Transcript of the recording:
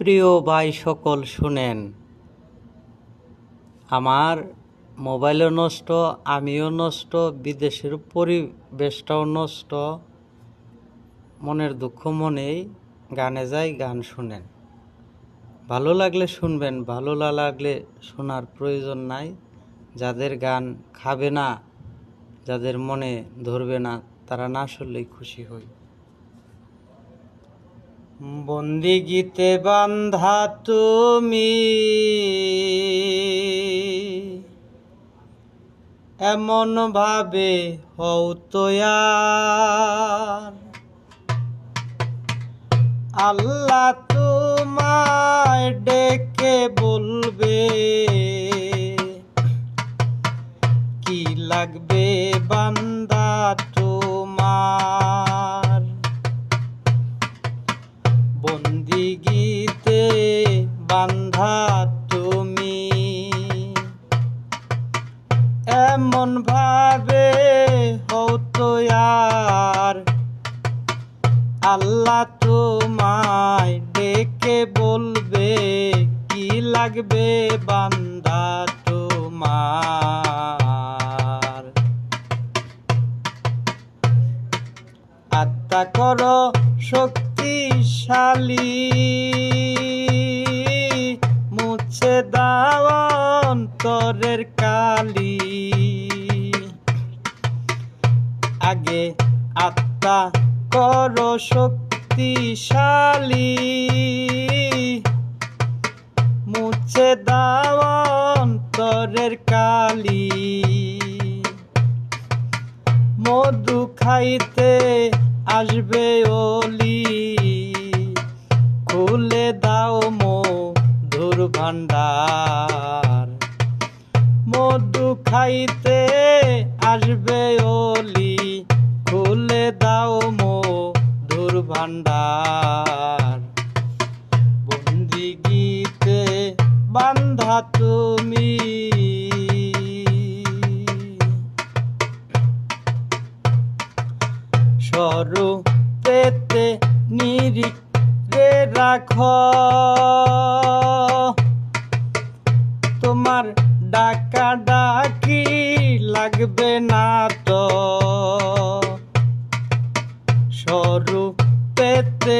প্রিয় ভাই সকল শুনেন, আমার মোবাইলও নষ্ট, আমিও নষ্ট, বিদেশের পরিবেশটাও নষ্ট। মনের দুঃখ মনেই গানে যাই, গান শুনেন। ভালো লাগলে শুনবেন, ভালো না লাগলে শোনার প্রয়োজন নাই। যাদের গান খাবে না, যাদের মনে ধরবে না, তারা না শুনলেই খুশি হই। বন্দিগীতে বান্ধা তুমি এমন ভাবে হও তৈয়ার, আল্লাহ তোমায় ডেকে বলবে কি লাগবে বান্দা তোমার। বন্দিগীতে বান্ধা তুমি এমন ভাবে হও তৈয়ার, আল্লাহ তোমায় ডেকে বলবে কি লাগবে বান্দা তোমার। আত্মা করো শক্তিশালী, মুছে দাও অন্তরের কালি। আগে আত্মা করো শক্তিশালী, মুছে দাও অন্তরের কালি। মধু খাইতে আসবে ওলি, খুলে দাও মধুর ভান্ডার। মধু খাইতে আসবে ওলি, খুলে দাও মধুর ভান্ডার। বন্দিগীতে বান্ধা তুমি স্বরূপেতে নিরিখে রাখো, তোমার ডাকা ডাকি লাগবে না তো। স্বরূপেতে